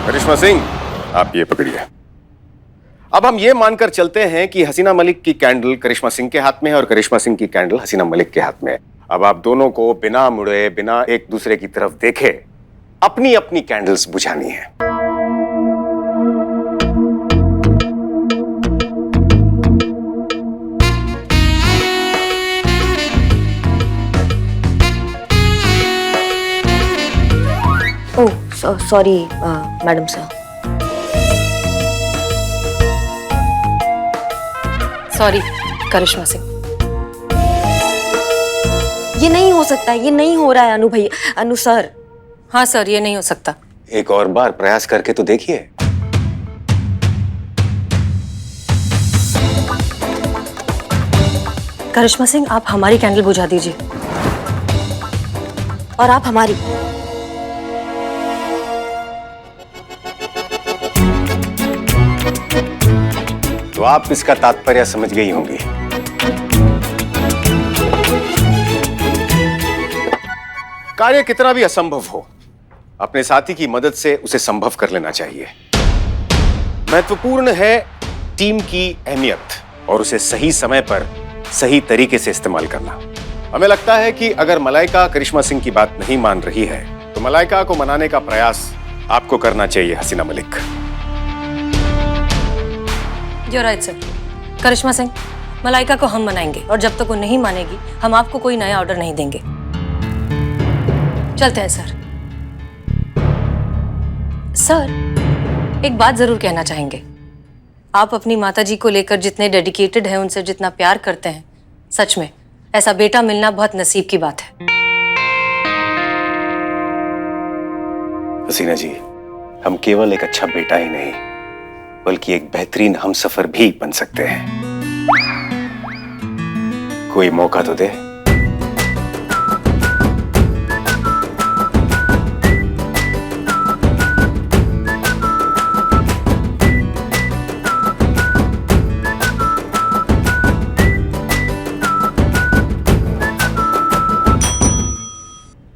करिश्मा सिंह, आप ये पकड़िए। अब हम ये मानकर चलते हैं कि हसीना मलिक की कैंडल करिश्मा सिंह के हाथ में है और करिश्मा सिंह की कैंडल हसीना मलिक के हाथ में है। अब आप दोनों को बिना मुड़े, बिना एक दूसरे की तरफ देखे अपनी अपनी कैंडल्स बुझानी है। Oh sorry madam sir. Sorry Karishma Singh. ये नहीं हो सकता, ये नहीं हो रहा है अनु भैया, अनु सर। हाँ सर, ये नहीं हो सकता। एक और बार प्रयास करके तो देखिए। करिश्मा सिंह, आप हमारी कैंडल बुझा दीजिए। और आप हमारी। तो आप इसका तात्पर्य समझ गई होंगी। कार्य कितना भी असंभव हो, अपने साथी की मदद से उसे संभव कर लेना चाहिए। महत्वपूर्ण है टीम की अहमियत और उसे सही समय पर सही तरीके से इस्तेमाल करना। हमें लगता है कि अगर मलाइका करिश्मा सिंह की बात नहीं मान रही है तो मलाइका को मनाने का प्रयास आपको करना चाहिए Haseena Malik. You're right, sir. Karishma Singh, Malaika को हम मनाएंगे और जब तक वो नहीं मानेगी हम आपको कोई नया ऑर्डर नहीं देंगे। चलते हैं सर। सर, एक बात जरूर कहना चाहेंगे। आप अपनी माताजी को लेकर जितने डेडिकेटेड हैं, उनसे जितना प्यार करते हैं, सच में ऐसा बेटा मिलना बहुत नसीब की बात है। हसीना जी, हम केवल एक अच्छा बेटा ही नहीं बल्कि एक बेहतरीन हमसफर भी बन सकते हैं। कोई मौका तो दे।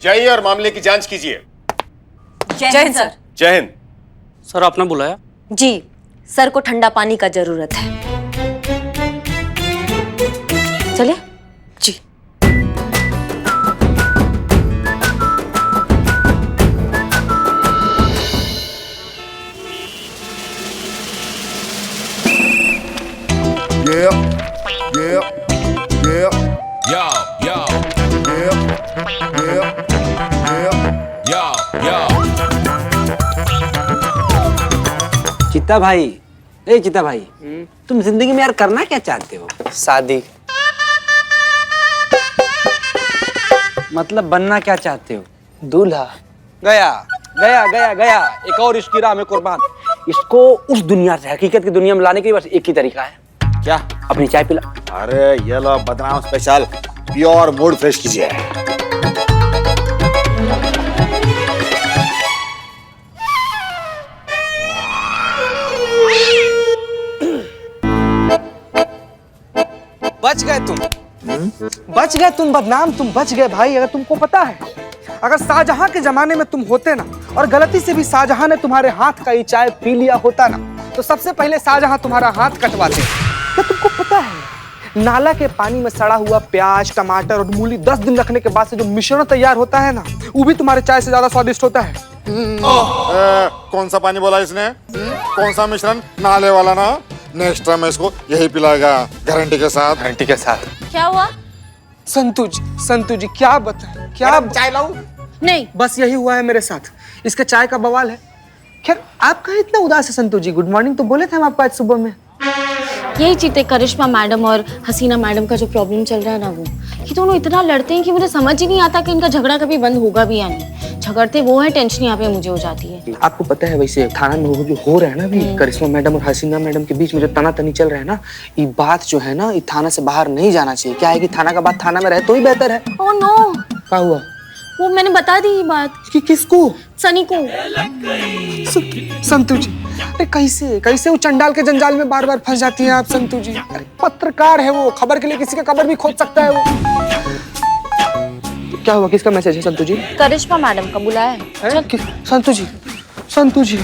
जाइए और मामले की जांच कीजिए। जय हिंद सर। जय हिंद। सर, आपने बुलाया? जी, सर को ठंडा पानी का जरूरत है। चलिए। जी। Yeah, yeah, yeah, Yo, yo, yeah, yeah, yeah. yo, yo. चित्ता भाई, चित्ता भाई, तुम जिंदगी में यार करना क्या चाहते हो? शादी। मतलब बनना क्या चाहते हो? दूल्हा। गया गया गया गया, एक और इसकी राह में कुर्बान। इसको उस दुनिया से हकीकत की दुनिया में लाने के लिए बस एक ही तरीका है। क्या? अपनी चाय पिला। अरे ये लो बदनाम स्पेशल, प्योर मूड फ्रेश कीजिए। बच गए तुम। बच गए तुम बदनाम, तुम बच गए भाई। अगर तुमको पता है, अगर शाहजहां के जमाने में तुम होते ना और गलती से भी शाहजहां ने तुम्हारे हाथ का ये चाय पी लिया होता ना, तो सबसे पहले शाहजहां तुम्हारा हाथ कटवाते। क्या तुमको पता है, नाला के पानी में सड़ा हुआ प्याज, टमाटर और मूली 10 दिन रखने के बाद से जो मिश्रण तैयार होता है ना, वो भी तुम्हारे चाय से ज्यादा स्वादिष्ट होता है। कौन सा पानी बोला इसने? कौन सा मिश्रण? नाले वाला ना। नेक्स्ट टाइम मैं इसको यही पिलाएगा, गारंटी के साथ। घंटी के साथ। क्या हुआ? संतू जी क्या बताएं? क्या चाय लाऊं? नहीं। बस यही हुआ है मेरे साथ। इसके चाय का बवाल है। खैर, आप कहाँ इतना उदास है संतू जी? गुड मॉर्निंग तो बोले थे हम आपको आज सुबह में। यही चीते करिश्मा मैडम और हसीना मैडम का जो प्रॉब्लम चल रहा है ना, वो ये दोनों इतना लड़ते हैं कि मुझे समझ ही नहीं आता कि इनका झगड़ा कभी बंद होगा भी या नहीं। झगड़ते वो है, टेंशन यहाँ पे मुझे हो जाती है। आपको पता है वैसे थाना में वो जो हो रहा है ना अभी, करिश्मा मैडम और हसीना मैडम के बीच में जो तनातनी चल रहा है ना, ये बात जो है ना, ये थाना से बाहर नहीं जाना चाहिए। क्या है कि थाना का बात थाना में रहे तो ही बेहतर है। ओह नो, क्या हुआ? वो मैंने बता दी ये बात। कि किसको? सनी को। संतू जी, अरे कैसे कैसे वो चंडाल के जंजाल में बार बार फंस जाती हैं आप संतू जी? अरे पत्रकार है वो, खबर के लिए किसी का कबर भी खोद सकता है वो। क्या हुआ? किसका मैसेज है संतू जी? करिश्मा मैडम का बुलाया है। संतू जी, संतू जी,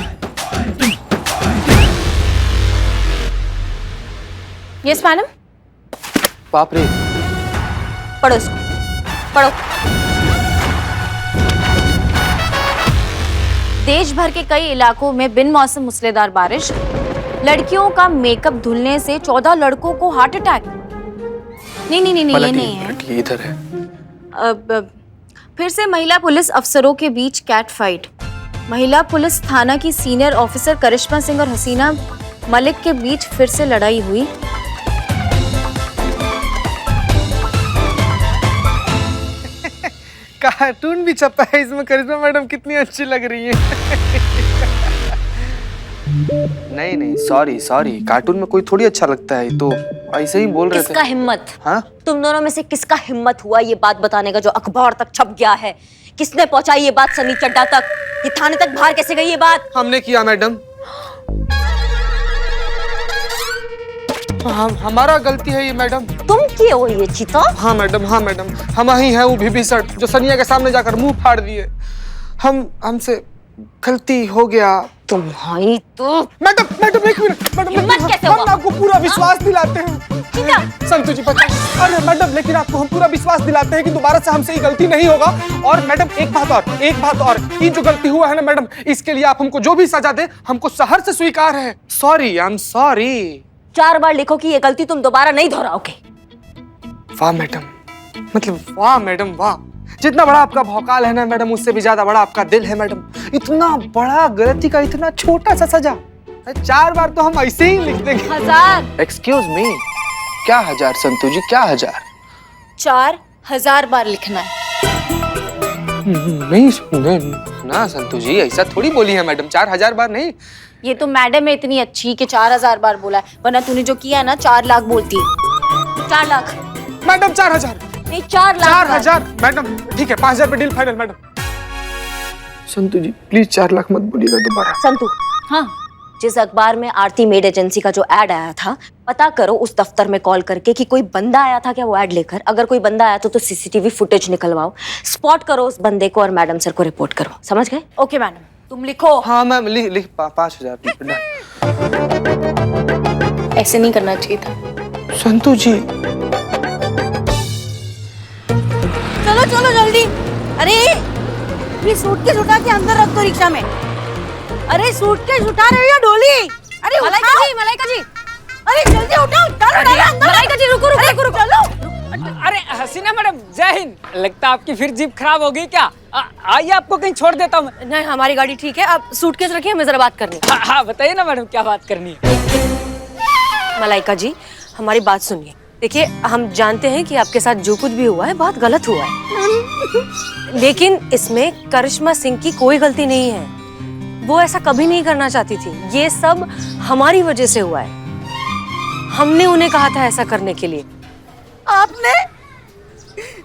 यस मैडम। बाप रे। पढ़ो इसको, पढ़ो। देश भर के कई इलाकों में बिन मौसम मूसलाधार बारिश, लड़कियों का मेकअप धुलने से 14 लड़कों को हार्ट अटैक। नहीं नहीं नहीं, ये नहीं है, ये इधर है। अब फिर से महिला पुलिस अफसरों के बीच कैट फाइट। महिला पुलिस थाना की सीनियर ऑफिसर करिश्मा सिंह और हसीना मलिक के बीच फिर से लड़ाई हुई। कार्टून भी छपा है इसमें, करिश्मा मैडम कितनी अच्छी लग रही है। नहीं नहीं, सॉरी सॉरी, कार्टून में कोई थोड़ी अच्छा लगता है, तो ऐसे ही बोल रहे थे। किसका हिम्मत? हाँ? तुम दोनों में से किसका हिम्मत हुआ ये बात बताने का जो अखबार तक छप गया है? किसने पहुंचाई ये बात सनी चड्डा तक? ये थाने तक बाहर कैसे गई ये बात? हमने किया मैडम। हमारा गलती है ये मैडम। तुम किए हो ये चीता? हाँ मैडम, हाँ मैडम, हम ही हैं वो विभीषण जो सनिया के सामने जाकर मुंह फाड़ दिए। हमसे गलती हो गया। तुम्हारी तो मैडम मैडम एक मिनट मैडम, हिम्मत कैसे हम हुआ? आपको पूरा विश्वास दिलाते हैं। संतु जी पता, अरे मैडम लेकिन आपको हम पूरा विश्वास दिलाते हैं कि दोबारा से हमसे ये गलती नहीं होगा। और मैडम एक बात और, ये जो गलती हुआ है ना मैडम, इसके लिए आप हमको जो भी सजा दे हमको सहर से स्वीकार है। Sorry, I am sorry. 4 बार लिखो कि ये गलती तुम दोबारा नहीं दोहराओगे। वाह मैडम, मतलब वाह मैडम वाह, जितना बड़ा आपका भौकाल है ना मैडम, उससे भी ज्यादा बड़ा आपका दिल है मैडम। इतना बड़ा गलती का इतना छोटा सा सजा, 4 बार तो हम ऐसे ही लिख देंगे। 1000। एक्सक्यूज मी, क्या 1000 संतु जी, क्या 1000? 4000 बार लिखना है। नहीं ना संतु जी, ऐसा थोड़ी बोली है मैडम, 4000 बार नहीं। ये तो मैडम है इतनी अच्छी कि 4000 बार बोला है, वरना तूने जो किया है ना 4 लाख बोलती है। 4 लाख मैडम 4000 नहीं, 4 लाख। 4000 मैडम, ठीक है 5000 पे deal final madam. Santu ji please 4 lakh मत बोलिएगा दोबारा। संतु, हाँ, जिस अखबार में आरती मेड एजेंसी का जो ऐड आया था, पता करो उस दफ्तर में कॉल करके कि कोई बंदा आया था क्या वो ऐड लेकर। अगर कोई बंदा आया तो सीसीटीवी फुटेज निकलवाओ, स्पॉट करो उस बंदे को और मैडम सर को रिपोर्ट करो। समझ गए? Okay madam. तुम लिखो। हाँ मैम, लिख 5000। ऐसे नहीं करना चाहिए था। संतु जी चलो चलो जल्दी। अरे ये सूटकेस उठा के अंदर रख दो रिक्शा में। अरे सूटकेस उठा रहे हो या डोली? अरे मलाइका जी, अरे जल्दी उठाओ, डालो अंदर। मलाइका जी रुको। चलो। अरे हसीना मैडम जय हिंद। लगता है आपकी फिर जीप खराब हो गई क्या? आइए आपको कहीं छोड़ देता हूँ। नहीं, हमारी गाड़ी ठीक है, आप सूटकेस रखिए, हमें जरा बात करनी है। हाँ बताइए ना मैडम, क्या बात करनी है? मलाइका जी, हमारी बात सुनिए। देखिए, हम जानते हैं कि आपके साथ जो कुछ भी हुआ है बहुत गलत हुआ है, लेकिन इसमें करिश्मा सिंह की कोई गलती नहीं है। वो ऐसा कभी नहीं करना चाहती थी। ये सब हमारी वजह से हुआ है। हमने उन्हें कहा था ऐसा करने के लिए। आपने?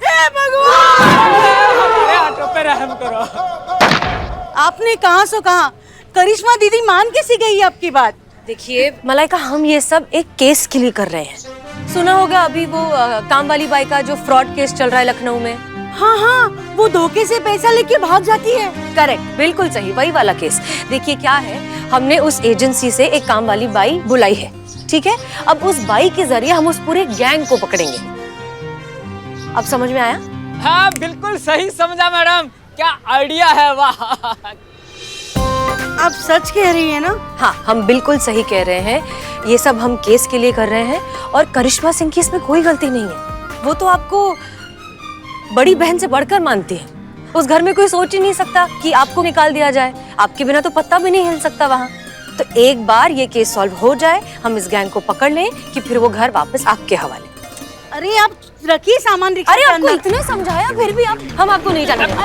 हे भगवान! हमारे ऑटो पे रहम करो। आपने कहाँ सो कहा? करिश्मा दीदी मान कैसी गई आपकी बात? देखिए मलाइका, हम ये सब एक केस के लिए कर रहे हैं। सुना होगा अभी वो काम वाली बाई का जो फ्रॉड केस चल रहा है लखनऊ में। हाँ हाँ, वो धोखे से पैसा लेके भाग जाती है। करेक्ट, बिल्कुल सही, वही वाला केस। देखिए क्या है, हमने उस एजेंसी से एक काम वाली बाई बुलाई है, ठीक है? अब उस बाई के जरिए हम उस पूरे गैंग को पकड़ेंगे। अब समझ में आया? हाँ बिल्कुल सही समझा मैडम, क्या आइडिया है, वाह। आप सच कह रही है ना? हाँ, हम बिल्कुल सही कह रहे हैं। ये सब हम केस के लिए कर रहे हैं और करिश्मा सिंह की इसमें कोई गलती नहीं है। वो तो आपको बड़ी बहन से बढ़कर मानती है। उस घर में कोई सोच ही नहीं सकता कि आपको निकाल दिया जाए। आपके बिना तो पत्ता भी नहीं हिल सकता वहाँ। तो एक बार ये केस सॉल्व हो जाए, हम इस गैंग को पकड़ लें कि फिर वो घर वापस आपके हवाले। अरे आप रखिए सामान रिक्शा अरे के आपको अंदर। इतने समझाया फिर भी हम आपको नहीं जाने देंगे।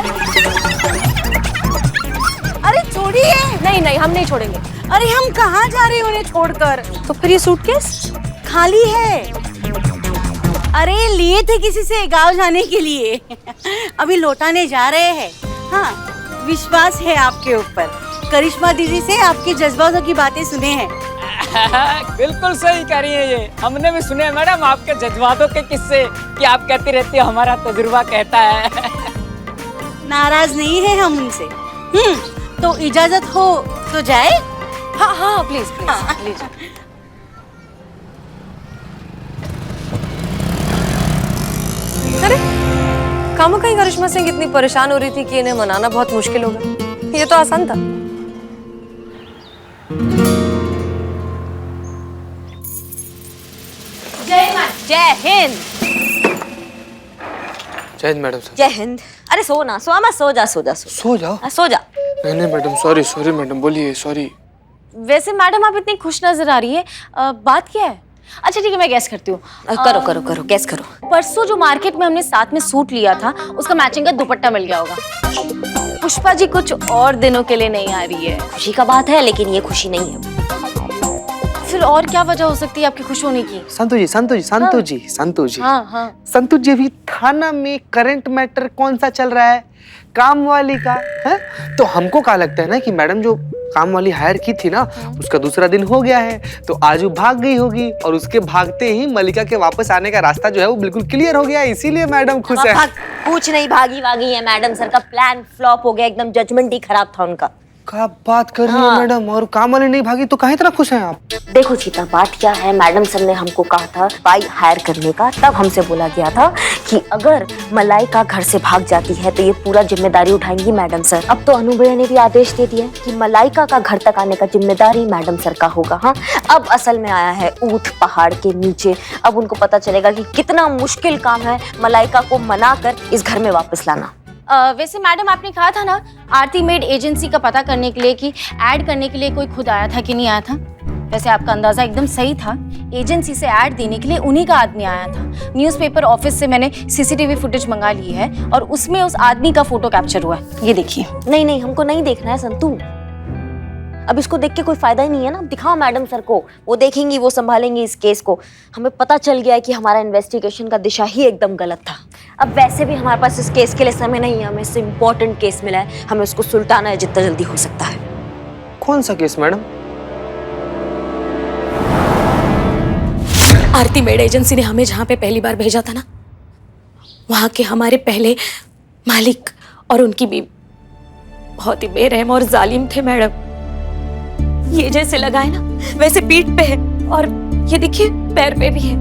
अरे छोड़िए। नहीं, हम नहीं छोड़ेंगे। अरे हम कहाँ जा रहे हैं उन्हें छोड़कर? तो फिर ये सूटकेस खाली है। अरे लिए थे किसी से गांव जाने के लिए, अभी लौटाने जा रहे हैं। हाँ, विश्वास है आपके ऊपर। करिश्मा दीदी से आपके जज्बातों की बातें सुने हैं। बिल्कुल सही कह रही है ये, हमने भी सुने हैं मैडम आपके जज्बातों के किस्से कि आप कहती रहती है हमारा तजुर्बा कहता है। नाराज नहीं है हम उनसे। तो इजाजत हो तो जाए? हाँ, प्लीज लीजिए। अरे कामा कहीं करिश्मा सिंह इतनी परेशान हो रही थी कि इन्हें मनाना बहुत मुश्किल होगा। ये तो आसान था। जय हिंद। जय हिंद मैडम। जय हिंद। अरे सो ना, सो मत, सो जा सो जा सो जाओ। सो जा। नहीं मैडम, सॉरी सॉरी मैडम, बोलिए सॉरी। वैसे मैडम आप इतनी खुश नजर आ रही है, बात क्या है? अच्छा ठीक है, मैं गैस करती हूँ। करो करो करो, गैस करो। परसों जो मार्केट में हमने साथ में सूट लिया था, उसका मैचिंग का दुपट्टा मिल गया होगा। पुष्पा जी कुछ और दिनों के लिए नहीं आ रही है। खुशी का बात है, लेकिन ये खुशी नहीं है। फिर और क्या वजह हो सकती है आपकी खुश होने की? संतु जी। हाँ। संतु जी, अभी थाना में करंट मैटर कौन सा चल रहा है? काम वाली का है। तो हमको क्या लगता है ना कि मैडम जो काम वाली हायर की थी ना, उसका दूसरा दिन हो गया है, तो आज वो भाग गई होगी और उसके भागते ही मलिका के वापस आने का रास्ता जो है वो बिल्कुल क्लियर हो गया, इसीलिए मैडम खुश है। कुछ नहीं भागी वागी है मैडम सर का प्लान फ्लॉप हो गया, एकदम जजमेंट ही खराब था उनका। क्या बात कर रही है मैडम? और काम वाली नहीं भागी तो कहाँ इतना खुश हैं आप? देखो चीता, बात क्या है, मैडम सर ने हमको कहा था बाई हायर करने का, तब हमसे बोला गया था कि अगर मलाइका घर से भाग जाती है तो ये पूरा जिम्मेदारी उठाएंगी मैडम सर। अब तो अनु भैया ने भी आदेश दे दिया कि मलाइका का घर तक आने का जिम्मेदारी मैडम सर का होगा। हाँ, अब असल में आया है ऊंट पहाड़ के नीचे। अब उनको पता चलेगा कि कितना मुश्किल काम है मलाइका को मना कर इस घर में वापस लाना। वैसे मैडम आपने कहा था ना आरती मेड एजेंसी का पता करने के लिए कि ऐड करने के लिए कोई खुद आया था कि नहीं आया था? वैसे आपका अंदाजा एकदम सही था। एजेंसी से ऐड देने के लिए उन्हीं का आदमी आया था। न्यूज़पेपर ऑफिस से मैंने सीसीटीवी फुटेज मंगा ली है और उसमें उस आदमी का फोटो कैप्चर हुआ है, ये देखिए। नहीं, हमको नहीं देखना है संतू। अब इसको देख के कोई फायदा ही नहीं है ना। दिखाओ मैडम सर को, वो देखेंगी, वो संभालेंगी इस केस को। हमें पता चल गया है कि हमारा इन्वेस्टिगेशन का दिशा ही एकदम गलत था। अब वैसे भी हमारे पास इस केस के लिए समय नहीं है, हमें इससे इम्पोर्टेंट केस मिला है, हमें उसको सुलटाना है जितना जल्दी हो सकता है। कौन सा केस मैडम? आरती मेड एजेंसी ने हमें जहाँ पे पहली बार भेजा था ना, वहाँ के हमारे पहले मालिक और उनकी बीवी बहुत ही बेरहम और जालिम थे मैडम। ये जैसे लगा है ना वैसे पीठ पे है और ये देखिए पैर पे भी है।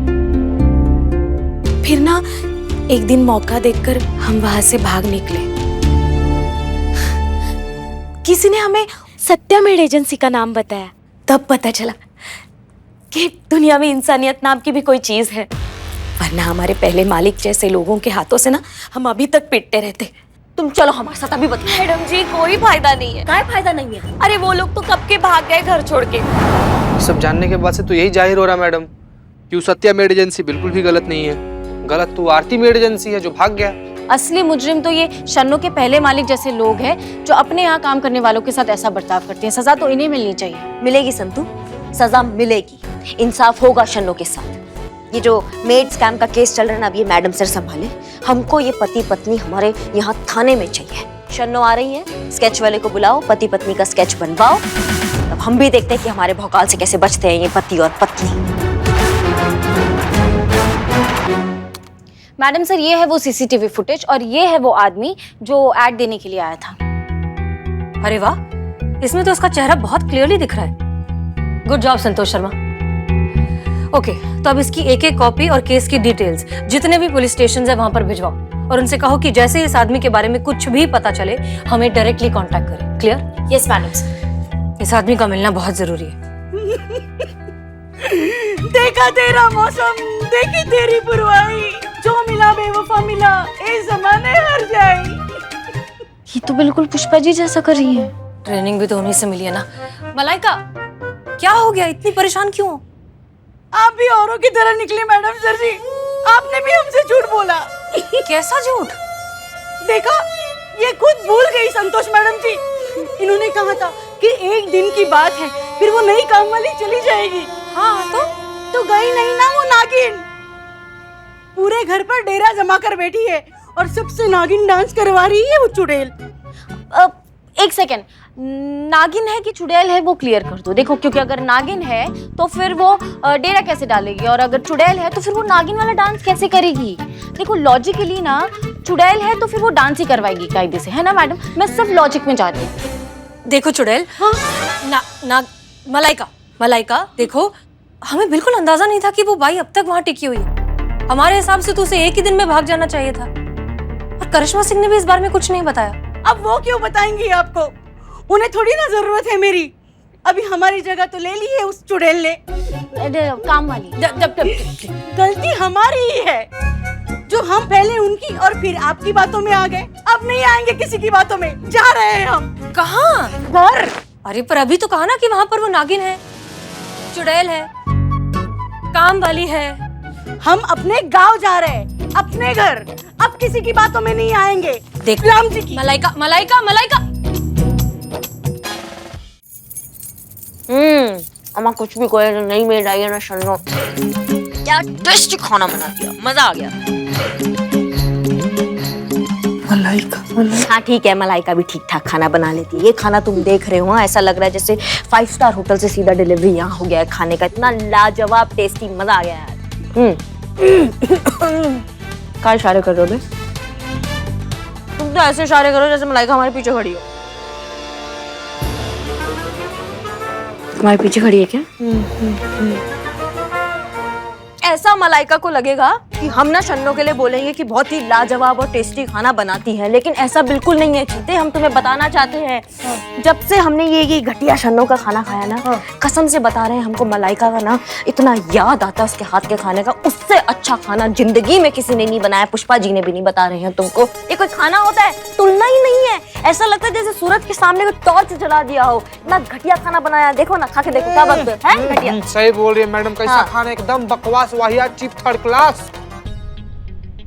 फिर ना एक दिन मौका देखकर हम वहां से भाग निकले। किसी ने हमें सत्या मेड एजेंसी का नाम बताया, तब पता चला कि दुनिया में इंसानियत नाम की भी कोई चीज है। वरना हमारे पहले मालिक जैसे लोगों के हाथों से ना हम अभी तक पिटते रहते। तुम चलो हमारे साथ, अभी बताओ। मैडम जी कोई फायदा नहीं है। क्या फायदा नहीं है? अरे वो लोग तो कब के भाग गए घर छोड़ के। सब जानने के बाद से तो यही जाहिर हो रहा मैडम कि वो सत्या मेड एजेंसी बिल्कुल भी गलत नहीं है। गलत तो आरती मेड एजेंसी है जो भाग गया। असली मुजरिम तो ये शन्नो के पहले मालिक जैसे लोग हैं जो अपने यहाँ काम करने वालों के साथ ऐसा बर्ताव करते हैं। सजा तो इन्हें मिलनी चाहिए। मिलेगी संतू, सजा मिलेगी, इंसाफ होगा शन्नो के साथ। ये जो मेड स्कैम का केस चल रहा है ना, अब ये मैडम सर संभाले। हमको ये पति पत्नी हमारे यहाँ थाने में चाहिए। शन्नो आ रही है, स्केच वाले को बुलाओ, पति पत्नी का स्केच बनवाओ, तब हम भी देखते हैं कि हमारे भौकाल से कैसे बचते हैं ये पति और पत्नी। मैडम सर ये है वो सीसीटीवी फुटेज और ये है वो आदमी जो ऐड देने के लिए आया था। अरे वाह, इसमें तो उसका चेहरा बहुत क्लियरली दिख रहा है। Good job Santosh Sharma. Okay, तो अब इसकी एक कॉपी और केस की डिटेल्स जितने भी पुलिस स्टेशन है वहां पर भिजवाओ और उनसे कहो कि जैसे इस आदमी के बारे में कुछ भी पता चले हमें डायरेक्टली कांटेक्ट करें। क्लियर? Yes madam sir. इस आदमी का मिलना बहुत जरूरी है। देखा तेरा मौसम, देखी तेरी पुरवाई, जो मिला बेवफा मिला, ए जमाने हर जाए। ये तो बिल्कुल पुष्पा जी जैसा कर रही है। ट्रेनिंग भी तो उन्हीं से मिली है ना। मलाइका, क्या हो गया? इतनी परेशान क्यों? आप भी औरों की तरह निकली मैडम सर जी। आपने भी हमसे झूठ बोला। कैसा झूठ? देखा, ये खुद भूल गई संतोष मैडम जी। इन्होंने कहा था कि एक दिन की बात है, फिर वो नई काम वाली चली जाएगी। हाँ तो गई नहीं ना वो नागिन। पूरे घर पर डेरा जमा कर बैठी है और सबसे नागिन डांस करवा रही है वो चुड़ैल। एक सेकेंड, नागिन है कि चुड़ैल है वो क्लियर कर दो। देखो, क्योंकि अगर नागिन है तो फिर वो डेरा कैसे डालेगी और अगर चुड़ैल है तो फिर वो नागिन वाला डांस कैसे करेगी? देखो लॉजिकली ना, चुड़ैल है तो फिर वो डांस ही करवाएगी कायदे से, है ना मैडम? मैं सिर्फ लॉजिक में जा रही हूँ। देखो चुड़ैल, ना मलाइका देखो, हमें बिल्कुल अंदाजा नहीं था कि वो बाई अब तक वहां टिकी हुई है। हमारे हिसाब से तो उसे एक ही दिन में भाग जाना चाहिए था। और करिश्मा सिंह ने भी इस बारे में कुछ नहीं बताया। अब वो क्यों बताएंगी आपको? उन्हें थोड़ी ना जरूरत है मेरी। अभी हमारी जगह तो ले ली है उस चुड़ैल ने। काम वाली। गलती हमारी ही है जो हम पहले उनकी और फिर आपकी बातों में आ गए। अब नहीं आएंगे किसी की बातों में। जा रहे हैं हम। कहाँ? घर। अरे पर अभी तो कहा ना कि वहाँ पर वो नागिन है, चुड़ैल है, काम वाली है। हम अपने गांव जा रहे हैं, अपने घर। अब किसी की बातों में नहीं आएंगे। देख राम जी की। मलाइका मलाइका मलाइका। अम्मा कुछ भी कोई नहीं मेड आई है ना शन्नो। क्या टेस्टी खाना बना दिया, मजा आ गया। मलाइका हाँ ठीक है, मलाइका भी ठीक ठाक खाना बना लेती है। ये खाना तुम देख रहे हो, ऐसा लग रहा है जैसे 5 स्टार होटल से सीधा डिलीवरी यहाँ हो गया है खाने का। इतना लाजवाब टेस्टी, मजा आ गया यार। क्या इशारे कर रहे हो बे? तुम तो ऐसे इशारे करो जैसे मलाइका हमारे पीछे खड़ी हो। तुम्हारे पीछे खड़ी है क्या? ऐसा मलाइका को लगेगा कि हम ना शन्नो के लिए बोलेंगे कि बहुत ही लाजवाब और टेस्टी खाना बनाती है, लेकिन ऐसा बिल्कुल नहीं है चीते। हम तुम्हें बताना चाहते हैं, जब से हमने ये घटिया शन्नो का खाना खाया ना, कसम से बता रहे हैं, हमको मलाइका का ना इतना याद आता है उसके हाथ के खाने का। उससे अच्छा खाना जिंदगी में किसी ने नहीं बनाया, पुष्पा जी ने भी नहीं। बता रहे हैं तुमको, ये कोई खाना होता है? तुलना ही नहीं है। ऐसा लगता है जैसे सूरज के सामने कोई टॉर्च जला दिया हो। इतना घटिया खाना बनाया, देखो ना, खा के देखो क्या बात है। घटिया। सही बोल रही है मैडम, कैसा खाना, एकदम बकवास, वाहियात, चीप, थर्ड क्लास।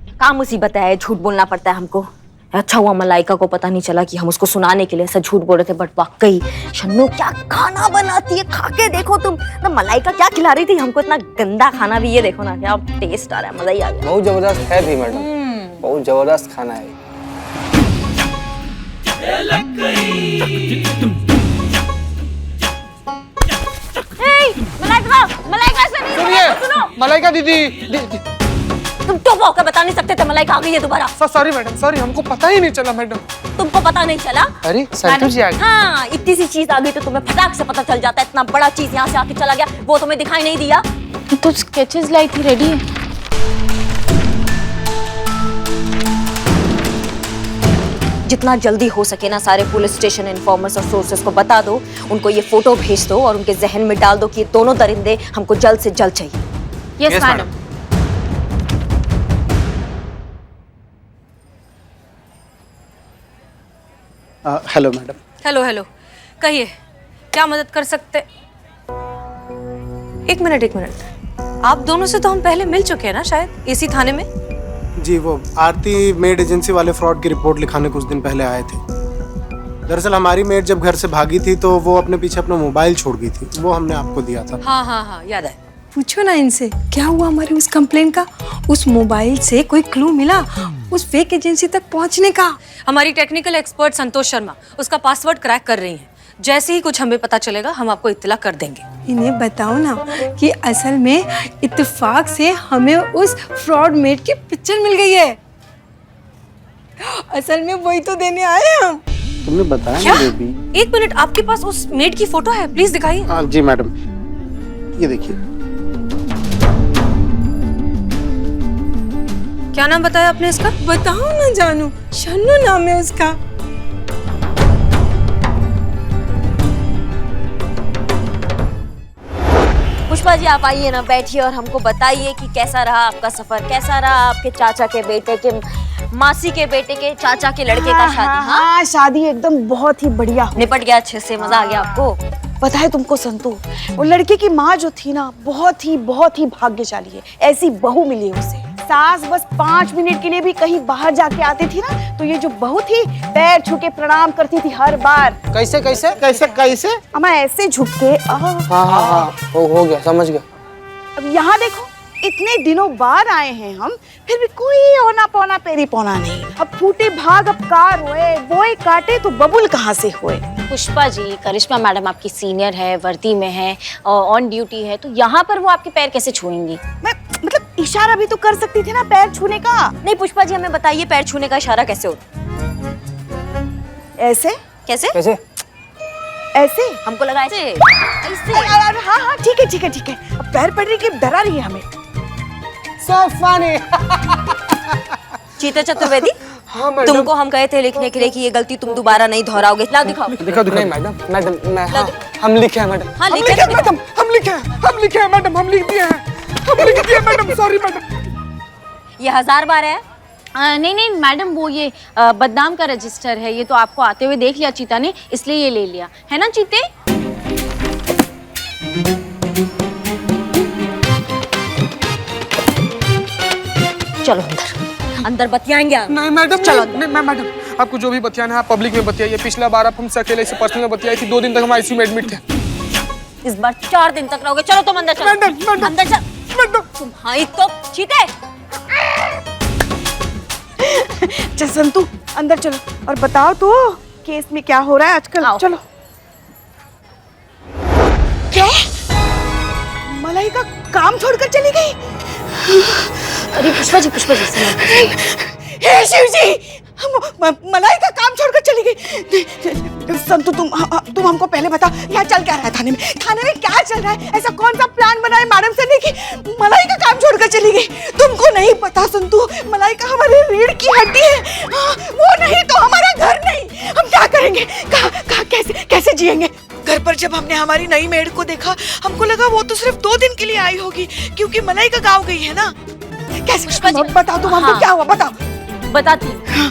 क्या मुसीबत है, झूठ बोलना पड़ता है हमको। अच्छा हुआ मलाइका को पता नहीं चला कि हम उसको सुनाने के लिए ऐसा झूठ बोल रहे थे, बट वाकई शन्नो क्या खाना बनाती है। खा के देखो तुम ना, मलाइका क्या खिला रही थी हमको, इतना गंदा खाना भी। ये देखो ना क्या टेस्ट आ रहा है, मजा ही आ गया। बहुत जबरदस्त है भी मैडम, बहुत जबरदस्त खाना है। मलाइका, मलाइका ऐसा नहीं। सुनिए मलाइका दीदी, तुम तो होकर बता नहीं सकते थे मलाइका आ गई है दोबारा। सॉरी मैडम, सॉरी, हमको पता ही नहीं चला मैडम। तुमको पता नहीं चला? अरे संतोष जी आ गए। हाँ, इतनी सी चीज आ गई तो तुम्हें फटाक से पता चल जाता है। इतना बड़ा चीज यहाँ से आके चला गया, वो तुम्हें दिखाई नहीं दिया। तो स्केचेस लाई थी, रेडी है। जितना जल्दी हो सके ना सारे पुलिस स्टेशन इन्फॉर्मर्स और सोर्सेस को बता दो, उनको ये फोटो भेज दो और उनके जहन में डाल दो कि ये दोनों दरिंदे हमको जल्द से जल्द चाहिए। Yes madam. Hello madam. Hello hello, कहिए क्या मदद कर सकते? एक मिनट, आप दोनों से तो हम पहले मिल चुके हैं ना शायद, इसी थाने में। जी, वो आरती मेड एजेंसी वाले फ्रॉड की रिपोर्ट लिखाने कुछ दिन पहले आए थे। दरअसल हमारी मेड जब घर से भागी थी तो वो अपने पीछे अपना मोबाइल छोड़ गई थी, वो हमने आपको दिया था। हाँ, याद है। पूछो ना इनसे क्या हुआ हमारी उस कंप्लेन का। उस मोबाइल से कोई क्लू मिला उस फेक एजेंसी तक पहुंचने का? हमारी टेक्निकल एक्सपर्ट संतोष शर्मा उसका पासवर्ड क्रैक कर रही हैं। जैसे ही कुछ हमें पता चलेगा हम आपको इत्तला कर देंगे। इन्हें बताओ ना कि असल में इत्तेफाक से हमें उस फ्रॉड मेड की पिक्चर मिल गई है। असल में वही तो देने आए हम। तुमने बताया क्या? ना बेबी। एक मिनट, आपके पास उस मेड की फोटो है? प्लीज दिखाइए। हाँ जी मैडम, ये देखिए। क्या नाम बताया आपने इसका? बताओ ना जानू, शन्नू नाम है उसका। पुष्पा जी आप आइए ना, बैठिए और हमको बताइए कि कैसा रहा आपका सफर, कैसा रहा आपके चाचा के बेटे के, मासी के बेटे के, चाचा के लड़के का शादी। हाँ, शादी एकदम बहुत ही बढ़िया निपट गया अच्छे से, मजा आ गया आपको? पता है तुमको संतू, वो लड़के की माँ जो थी ना, बहुत ही भाग्यशाली है। ऐसी बहू मिली है उसे। सास बस 5 मिनट के लिए भी कहीं बाहर जाके आती थी ना, तो ये जो बहू थी पैर छू के प्रणाम करती थी हर बार। कैसे कैसे कैसे कैसे? अम्मा ऐसे झुक के। हाँ, हो गया, समझ गया। अब यहाँ देखो, इतने दिनों बाद आए हैं हम, फिर भी कोई औना पौना पेरी पौना नहीं। अब फूटे भाग अब कार हुए, बोए काटे तो बबुल कहाँ से हुए। पुष्पा जी, करिश्मा मैडम आपकी सीनियर है, वर्दी में है, ऑन ड्यूटी है, तो यहाँ पर वो आपके पैर कैसे छुएंगी? मैं मतलब इशारा भी तो कर सकती थी ना पैर छूने का। नहीं पुष्पा जी, हमें बताइए पैर छूने का इशारा कैसे होता? ऐसे? कैसे? कैसे? ऐसे? हमको लगा ऐसे। ऐसे? हाँ, ठीक है। अब पैर पड़ने की डरा रही है हमें। So funny. चीता चतुर्वेदी, हाँ मैडम। तुमको हम कहे थे लिखने के लिए कि ये गलती तुम दोबारा नहीं दोहराओगे। लाओ दिखाओ। दिखा नहीं मैडम, मैं हाँ, हम लिखे हैं मैडम। हाँ, हम लिखे लिखे मैडम, हम लिखे हैं मैडम, हम लिख दिए हैं, हम लिख दिए मैडम, सॉरी मैडम। ये 1000 बार है। नहीं नहीं मैडम, वो ये बदनाम का रजिस्टर है। ये तो आपको आते हुए देख लिया चीता ने, इसलिए ये ले लिया है ना चीते। चलो अंदर बतियाएंगे आप। नहीं मैडम, चलो नहीं मैडम, आपको जो भी बतियाना है आप पब्लिक में बतियाइए। पिछला बार आप हमसे अकेले से पर्सनल में बतियाई थी, 2 दिन तक हम आईसीयू में एडमिट थे। इस बार 4 दिन तक रहोगे। चलो तुम अंदर चलो। मैडम, अंदर चल। मैडम, तुम्हारी तो चीते। चल संतू अंदर चलो और बताओ तो केस में क्या हो रहा है आजकल। चलो। क्या मलाइका काम छोड़कर चली गई? अरे पुष्पा जी हे शिव जी, मलाइका काम छोड़कर चली गई। संतू तुम हमको पहले बता, यहाँ चल क्या रहा है थाने में? थाने में क्या चल रहा है? ऐसा कौन सा प्लान बना है मैडम सर ने कि मलाइका काम छोड़कर चली गई? तुमको नहीं पता संतू, मलाइका हमारे रीढ़ की हड्डी है। वो नहीं तो हमारा घर नहीं। हम क्या करेंगे? कहाँ कैसे जिएंगे? घर पर जब हमने हमारी नई मेड को देखा, हमको लगा वो तो सिर्फ 2 दिन के लिए आई होगी, क्योंकि मलाइका गाँव गई है ना। कैसे बताओ तुम हमको, क्या हुआ बताओ। बताती हूँ।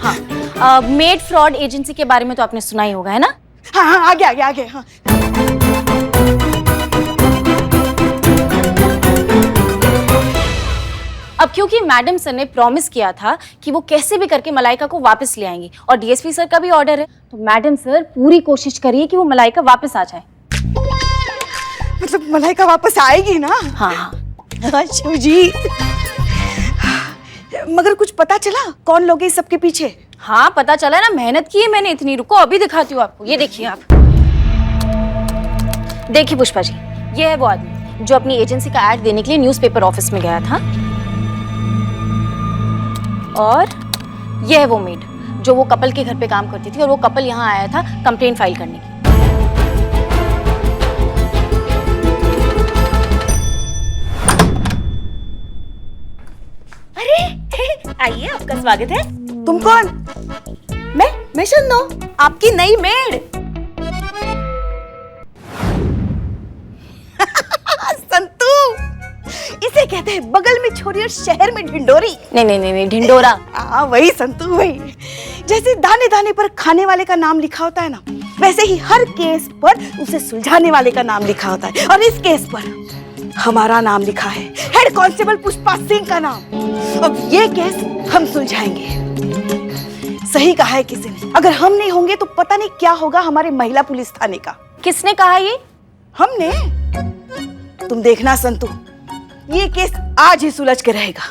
हाँ, मेड फ्रॉड एजेंसी के बारे में तो आपने सुना ही होगा, है ना? हाँ, आगे हाँ। अब क्योंकि मैडम सर ने प्रॉमिस किया था कि वो कैसे भी करके मलाइका को वापस ले आएंगी और डीएसपी सर का भी ऑर्डर है, तो मैडम सर पूरी कोशिश करिए कि वो मलाइका वापस आ जाए। मतलब मलाइका वापस आएगी ना? हाँ शिव जी, मगर कुछ पता चला कौन लोग हैं इस सबके पीछे? हाँ पता चला ना, मेहनत की है मैंने इतनी। रुको अभी दिखाती हूँ आपको। ये देखिए आप, देखिए पुष्पा जी, ये है वो आदमी जो अपनी एजेंसी का ऐड देने के लिए न्यूज़पेपर ऑफिस में गया था, और ये है वो मेड जो वो कपल के घर पे काम करती थी, और वो कपल यहाँ आया था कंप्लेंट फाइल करने की। आइए, आपका स्वागत है। तुम कौन? मैं शन्नो, आपकी नई मेड। संतू, इसे कहते हैं बगल में छोरी और शहर में ढिंडोरी। नहीं ढिंडोरा। हाँ वही संतू, वही। जैसे दाने दाने पर खाने वाले का नाम लिखा होता है ना, वैसे ही हर केस पर उसे सुलझाने वाले का नाम लिखा होता है। और इस केस पर हमारा नाम लिखा है, हेड कांस्टेबल पुष्पा सिंह का नाम। अब ये केस हम सुलझाएंगे। सही कहा है किसी ने, अगर हम नहीं होंगे तो पता नहीं क्या होगा हमारे महिला पुलिस थाने का। किसने कहा ये? हमने। तुम देखना संतू, ये केस आज ही सुलझ के रहेगा।